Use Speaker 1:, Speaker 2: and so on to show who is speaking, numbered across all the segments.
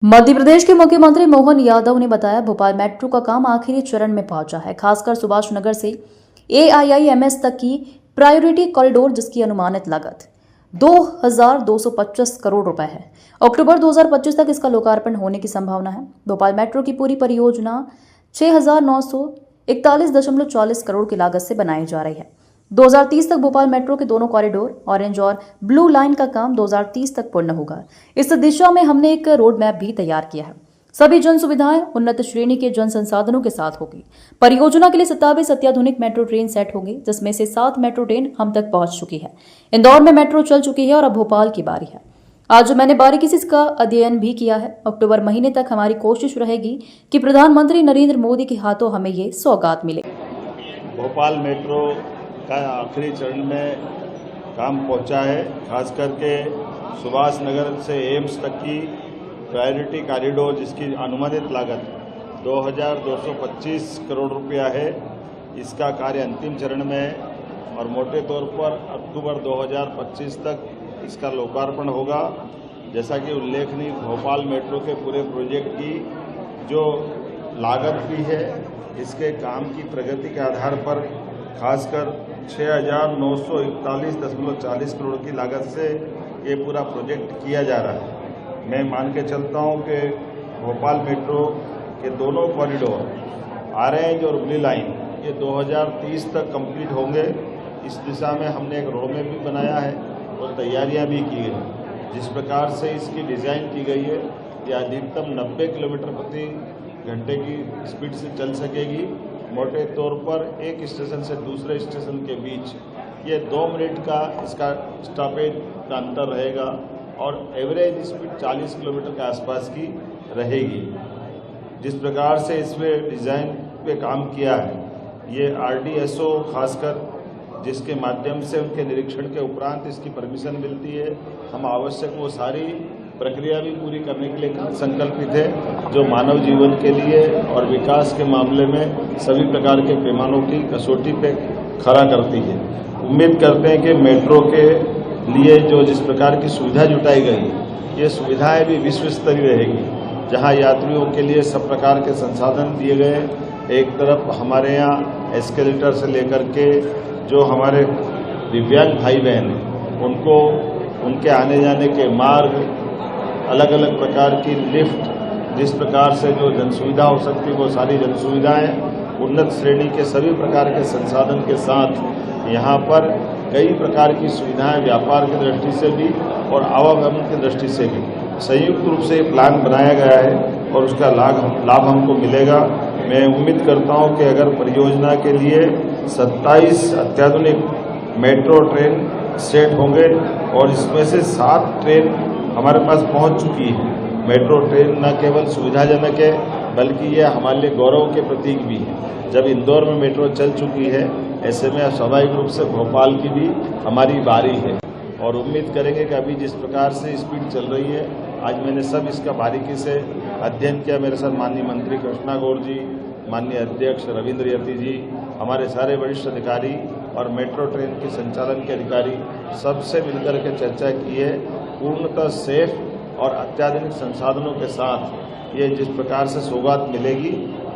Speaker 1: मध्य प्रदेश के मुख्यमंत्री मोहन यादव ने बताया भोपाल मेट्रो का काम आखिरी चरण में पहुंचा है। खासकर सुभाष नगर से AIIMS तक की प्रायोरिटी कॉरिडोर जिसकी अनुमानित लागत 2225 करोड़ रुपए है। अक्टूबर 2025 तक इसका लोकार्पण होने की संभावना है। भोपाल मेट्रो की पूरी परियोजना 6941.40 करोड़ की लागत से बनाई जा रही है। 2030 तक भोपाल मेट्रो के दोनों कॉरिडोर ऑरेंज और ब्लू लाइन का काम 2030 तक पूर्ण होगा। इस दिशा में हमने एक रोड मैप भी तैयार किया है। सभी जन सुविधाएं उन्नत श्रेणी के जन संसाधनों के साथ होगी। परियोजना के लिए 27 अत्याधुनिक मेट्रो ट्रेन सेट होंगे, जिसमें से 7 मेट्रो ट्रेन हम तक पहुंच चुकी है। इंदौर में मेट्रो चल चुकी है और अब भोपाल की बारी है। आज मैंने बारीकी से इसका अध्ययन भी किया है। अक्टूबर महीने तक हमारी कोशिश रहेगी कि प्रधानमंत्री नरेंद्र मोदी के हाथों हमें ये सौगात मिले।
Speaker 2: भोपाल मेट्रो का आखिरी चरण में काम पहुंचा है। खास करके सुभाष नगर से एम्स तक की प्रायोरिटी कॉरिडोर जिसकी अनुमानित लागत 2225 करोड़ रुपया है, इसका कार्य अंतिम चरण में है और मोटे तौर पर अक्टूबर 2025 तक इसका लोकार्पण होगा। जैसा कि उल्लेखनीय भोपाल मेट्रो के पूरे प्रोजेक्ट की जो लागत भी है, इसके काम की प्रगति के आधार पर खासकर 6941.40 करोड़ की लागत से ये पूरा प्रोजेक्ट किया जा रहा है। मैं मान के चलता हूँ कि भोपाल मेट्रो के दोनों कॉरिडोर ऑरेंज और ब्लू लाइन ये 2030 तक कंप्लीट होंगे। इस दिशा में हमने एक रोड मैप भी बनाया है और तैयारियां भी की गई। जिस प्रकार से इसकी डिज़ाइन की गई है, ये अधिकतम 90 किलोमीटर प्रति घंटे की स्पीड से चल सकेगी। मोटे तौर पर एक स्टेशन से दूसरे स्टेशन के बीच ये 2 मिनट का इसका स्टॉपेज का अंतर रहेगा और एवरेज स्पीड 40 किलोमीटर के आसपास की रहेगी। जिस प्रकार से इसमें डिज़ाइन पे काम किया है, ये RDSO खासकर जिसके माध्यम से उनके निरीक्षण के उपरांत इसकी परमिशन मिलती है। हम आवश्यक वो सारी प्रक्रिया भी पूरी करने के लिए संकल्पित है, जो मानव जीवन के लिए और विकास के मामले में सभी प्रकार के पैमानों की कसौटी पे खरा करती है। उम्मीद करते हैं कि मेट्रो के लिए जो जिस प्रकार की सुविधा जुटाई गई, ये सुविधाएं भी विश्व स्तरीय रहेगी, जहां यात्रियों के लिए सब प्रकार के संसाधन दिए गए। एक तरफ हमारे यहाँ एस्केलेटर से लेकर के जो हमारे दिव्यांग भाई बहन हैं, उनको उनके आने जाने के मार्ग, अलग अलग प्रकार की लिफ्ट, जिस प्रकार से जो जन सुविधा हो सकती है वो सारी जन सुविधाएँ, उन्नत श्रेणी के सभी प्रकार के संसाधन के साथ यहाँ पर कई प्रकार की सुविधाएं व्यापार की दृष्टि से भी और आवागमन की दृष्टि से भी संयुक्त रूप से प्लान बनाया गया है और उसका लाभ हमको मिलेगा। मैं उम्मीद करता हूँ कि अगर परियोजना के लिए 27 अत्याधुनिक मेट्रो ट्रेन सेट होंगे और इसमें से 7 ट्रेन हमारे पास पहुँच चुकी है। मेट्रो ट्रेन न केवल सुविधाजनक है बल्कि यह हमारे लिए गौरव के प्रतीक भी है। जब इंदौर में मेट्रो चल चुकी है, ऐसे में स्वाभाविक रूप से भोपाल की भी हमारी बारी है और उम्मीद करेंगे कि अभी जिस प्रकार से स्पीड चल रही है, आज मैंने सब इसका बारीकी से अध्ययन किया। मेरे साथ माननीय मंत्री कृष्णा गौर जी, माननीय अध्यक्ष रविंद्र यति जी, हमारे सारे वरिष्ठ अधिकारी और मेट्रो ट्रेन के संचालन के अधिकारी सबसे मिलकर के चर्चा की है। पूर्णतः सेफ और अत्याधुनिक संसाधनों के साथ ये जिस प्रकार से सौगात मिलेगी,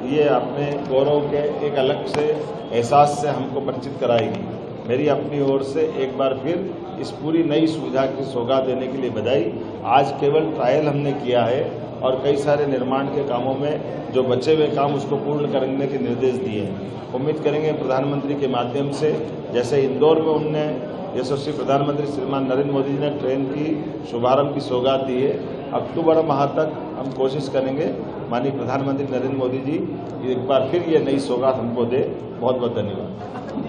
Speaker 2: ये अपने गौरव के एक अलग से एहसास से हमको परिचित कराएगी। मेरी अपनी ओर से एक बार फिर इस पूरी नई सुविधा की सौगात देने के लिए बधाई। आज केवल ट्रायल हमने किया है और कई सारे निर्माण के कामों में जो बचे हुए काम उसको पूर्ण करने के निर्देश दिए हैं। उम्मीद करेंगे प्रधानमंत्री के माध्यम से, जैसे इंदौर में उनने यशस्वी प्रधानमंत्री श्रीमान नरेंद्र मोदी जी ने ट्रेन की शुभारंभ की सौगात दी है, अक्टूबर माह तक हम कोशिश करेंगे माननीय प्रधानमंत्री नरेंद्र मोदी जी एक बार फिर ये नई सौगात हमको दे। बहुत बहुत धन्यवाद।